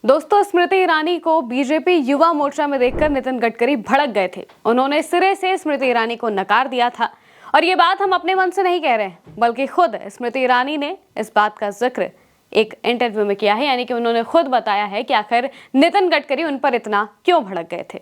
दोस्तों, स्मृति ईरानी को बीजेपी युवा मोर्चा में देखकर नितिन गडकरी भड़क गए थे। उन्होंने सिरे से स्मृति ईरानी को नकार दिया था। और ये बात हम अपने मन से नहीं कह रहे, बल्कि खुद स्मृति ईरानी ने इस बात का जिक्र एक इंटरव्यू में किया है। यानी कि उन्होंने खुद बताया है कि आखिर नितिन गडकरी उन पर इतना क्यों भड़क गए थे।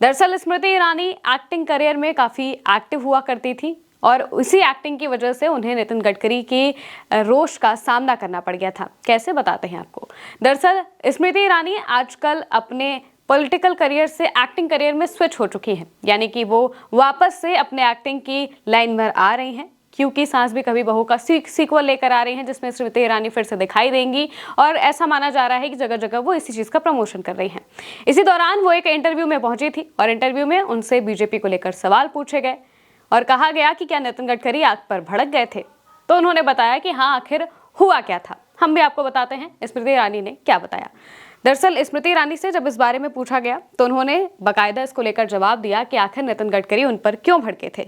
दरअसल स्मृति ईरानी एक्टिंग करियर में काफी एक्टिव हुआ करती थी और उसी एक्टिंग की वजह से उन्हें नितिन गडकरी की रोष का सामना करना पड़ गया था। कैसे, बताते हैं आपको। दरअसल स्मृति ईरानी आजकल अपने पॉलिटिकल करियर से एक्टिंग करियर में स्विच हो चुकी हैं। यानी कि वो वापस से अपने एक्टिंग की लाइन में आ रही हैं, क्योंकि सास भी कभी बहू का सीक्वल लेकर आ रही हैं, जिसमें स्मृति ईरानी फिर से दिखाई देंगी। और ऐसा माना जा रहा है कि जगह जगह वो इसी चीज़ का प्रमोशन कर रही हैं। इसी दौरान वो एक इंटरव्यू में पहुंची थी और इंटरव्यू में उनसे बीजेपी को लेकर सवाल पूछे गए और कहा गया कि क्या नितिन गडकरी आग पर भड़क गए थे। तो उन्होंने बताया कि हाँ, आखिर हुआ क्या था। हम भी आपको बताते हैं स्मृति ईरानी ने क्या बताया। दरअसल स्मृति ईरानी से जब इस बारे में पूछा गया तो उन्होंने बाकायदा इसको लेकर जवाब दिया कि आखिर नितिन गडकरी उन पर क्यों भड़के थे।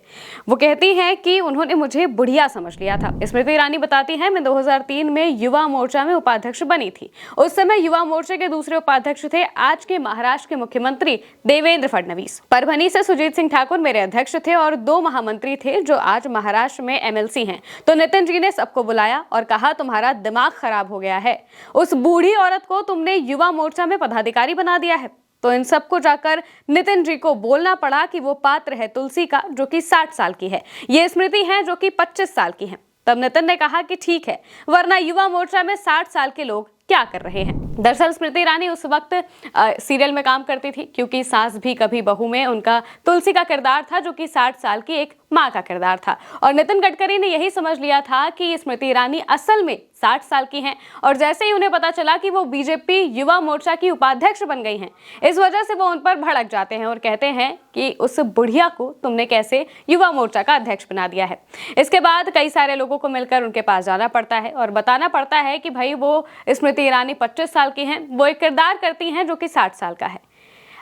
वो कहती हैं कि उन्होंने मुझे बुढ़िया समझ लिया था। स्मृति ईरानी बताती हैं, मैं 2003 में युवा मोर्चा में उपाध्यक्ष बनी थी। उस समय युवा मोर्चा के दूसरे उपाध्यक्ष थे आज के महाराष्ट्र के मुख्यमंत्री देवेंद्र फडणवीस। परभनी से सुजीत सिंह ठाकुर मेरे अध्यक्ष थे और 2 महामंत्री थे जो आज महाराष्ट्र में MLC हैं। तो नितिन जी ने सबको बुलाया और कहा, तुम्हारा दिमाग खराब हो गया है, उस बूढ़ी औरत को तुमने युवा मोर्चा में पदाधिकारी बना दिया है। तो इन सबको जाकर नितिन जी को बोलना पड़ा कि वो पात्र है तुलसी का, जो कि 60 साल की है, ये स्मृति है जो कि 25 साल की है। तब नितिन ने कहा कि ठीक है, वरना युवा मोर्चा में 60 साल के लोग क्या कर रहे हैं। दरअसल स्मृति ईरानी उस वक्त सीरियल में काम करती थी, क्योंकि सास भी कभी बहू में उनका तुलसी का किरदार था, जो कि 60 साल की एक माँ का किरदार था। और नितिन गडकरी ने यही समझ लिया था कि स्मृति ईरानी असल में 60 साल की हैं। और जैसे ही उन्हें पता चला कि वो बीजेपी युवा मोर्चा की उपाध्यक्ष बन गई हैं, इस वजह से वो उन पर भड़क जाते हैं और कहते हैं कि उस बुढ़िया को तुमने कैसे युवा मोर्चा का अध्यक्ष बना दिया है। इसके बाद कई सारे लोगों को मिलकर उनके पास जाना पड़ता है और बताना पड़ता है कि भाई वो स्मृति ईरानी 25 साल की हैं, वो एक किरदार करती हैं जो कि 60 साल का है।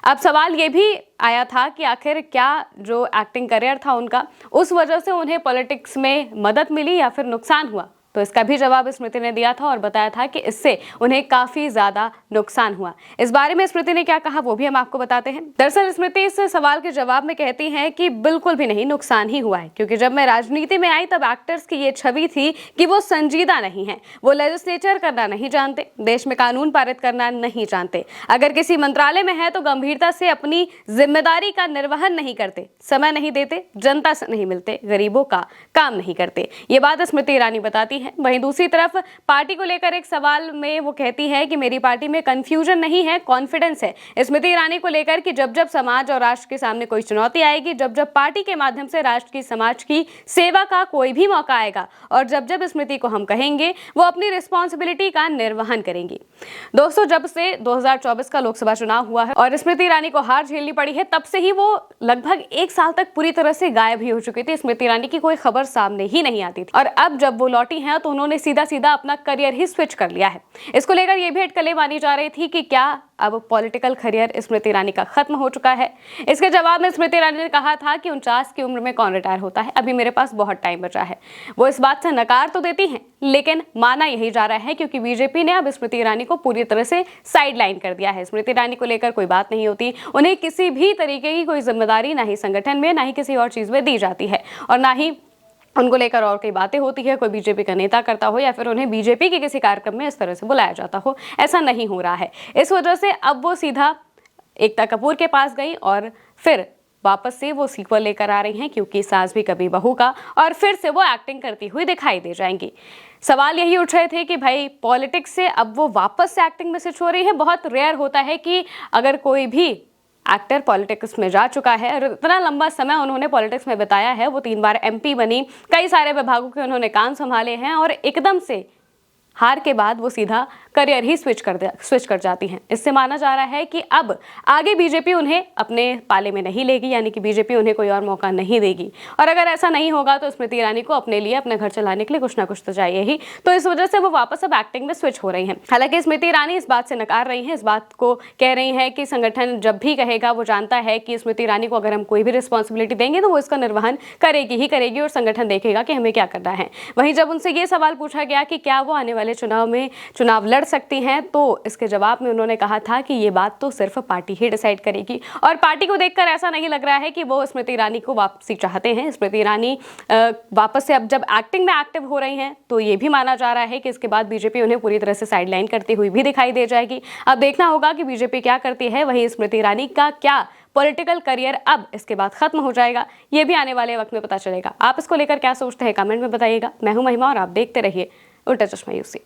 अब सवाल ये भी आया था कि आखिर क्या जो एक्टिंग करियर था उनका, उस वजह से उन्हें पॉलिटिक्स में मदद मिली या फिर नुकसान हुआ। तो इसका भी जवाब स्मृति ने दिया था और बताया था कि इससे उन्हें काफी ज्यादा नुकसान हुआ। इस बारे में स्मृति ने क्या कहा वो भी हम आपको बताते हैं। दरअसल स्मृति इस सवाल के जवाब में कहती हैं कि बिल्कुल भी नहीं, नुकसान ही हुआ है, क्योंकि जब मैं राजनीति में आई तब एक्टर्स की ये छवि थी कि वो संजीदा नहीं है, वो लेजिस्लेचर करना नहीं जानते, देश में कानून पारित करना नहीं जानते, अगर किसी मंत्रालय में है तो गंभीरता से अपनी जिम्मेदारी का निर्वहन नहीं करते, समय नहीं देते, जनता से नहीं मिलते, गरीबों का काम नहीं करते। ये बात स्मृति ईरानी बताती है। वहीं दूसरी तरफ पार्टी को लेकर एक सवाल में वो कहती है कि मेरी पार्टी में कंफ्यूजन नहीं है, कॉन्फिडेंस है। स्मृति ईरानी को लेकर कि जब जब समाज और राष्ट्र के सामने कोई चुनौती आएगी, जब जब पार्टी के माध्यम से राष्ट्र की समाज की सेवा का कोई भी मौका आएगा और जब जब स्मृति को हम कहेंगे, वो अपनी रिस्पॉन्सिबिलिटी का निर्वहन करेंगी। दोस्तों, जब से 2024 का लोकसभा चुनाव हुआ है और स्मृति ईरानी को हार झेलनी पड़ी है, तब से ही वो लगभग 1 साल तक पूरी तरह से गायब ही हो चुकी थी। स्मृति ईरानी की कोई खबर सामने ही नहीं आती थी और अब जब वो लौटी हैं तो उन्होंने सीधा सीधा अपना करियर ही स्विच कर लिया है। इसको लेकर यह भी अटकलें मानी जा रही थी कि क्या अब पॉलिटिकल करियर स्मृति ईरानी का खत्म हो चुका है। इसके जवाब में स्मृति ईरानी ने कहा था कि 49 की उम्र में कौन रिटायर होता है, अभी मेरे पास बहुत टाइम बचा है। वो इस बात से नकार तो देती हैं, लेकिन माना यही जा रहा है क्योंकि बीजेपी ने अब स्मृति ईरानी को पूरी तरह से साइडलाइन कर दिया है। स्मृति ईरानी को लेकर कोई बात नहीं होती, उन्हें किसी भी तरीके की कोई जिम्मेदारी ना ही संगठन में, ना ही किसी और चीज में दी जाती है और ना ही उनको लेकर और कई बातें होती है। कोई बीजेपी का नेता करता हो या फिर उन्हें बीजेपी के किसी कार्यक्रम में इस तरह से बुलाया जाता हो, ऐसा नहीं हो रहा है। इस वजह से अब वो सीधा एकता कपूर के पास गई और फिर वापस से वो सीक्वल लेकर आ रही हैं, क्योंकि सास भी कभी बहू का, और फिर से वो एक्टिंग करती हुई दिखाई दे जाएंगी। सवाल यही उठ रहे थे कि भाई पॉलिटिक्स से अब वो वापस से एक्टिंग में स्विच हो रही है। बहुत रेयर होता है कि अगर कोई भी एक्टर पॉलिटिक्स में जा चुका है और इतना लंबा समय उन्होंने पॉलिटिक्स में बिताया है, वो 3 बार MP बनी, कई सारे विभागों के उन्होंने काम संभाले हैं और एकदम से हार के बाद वो सीधा करियर ही स्विच कर जाती हैं। इससे माना जा रहा है कि अब आगे बीजेपी उन्हें अपने पाले में नहीं लेगी, यानी कि बीजेपी उन्हें कोई और मौका नहीं देगी। और अगर ऐसा नहीं होगा तो स्मृति ईरानी को अपने लिए, अपने घर चलाने के लिए कुछ ना कुछ तो चाहिए ही। तो इस वजह से वो वापस अब एक्टिंग में स्विच हो रही हैं। हालांकि स्मृति ईरानी इस बात से नकार रही हैं, इस बात को कह रही हैं कि संगठन जब भी कहेगा, वो जानता है कि स्मृति ईरानी को अगर हम कोई भी रिस्पॉन्सिबिलिटी देंगे तो वो इसका निर्वहन करेगी ही करेगी और संगठन देखेगा कि हमें क्या करना है। वहीं जब उनसे ये सवाल पूछा गया कि क्या वो आने वाले चुनाव में चुनाव लड़ सकती हैं, तो इसके जवाब में उन्होंने कहा था कि ये बात तो सिर्फ पार्टी ही डिसाइड करेगी। और पार्टी को देखकर ऐसा नहीं लग रहा है कि वो स्मृति ईरानी को वापसी चाहते हैं। स्मृति ईरानी वापस से अब जब एक्टिंग में एक्टिव हो रही हैं, तो ये भी माना जा रहा है कि इसके बाद बीजेपी उन्हें पूरी तरह से साइडलाइन करती हुई भी दिखाई दे जाएगी। अब देखना होगा कि बीजेपी क्या करती है। वहीं स्मृति ईरानी का क्या पॉलिटिकल करियर अब इसके बाद खत्म हो जाएगा, ये भी आने वाले वक्त में पता चलेगा। आप इसको लेकर क्या सोचते हैं, कमेंट में बताइएगा। मैं हूं महिमा और आप देखते रहिए उल्टा चश्मा यूसी।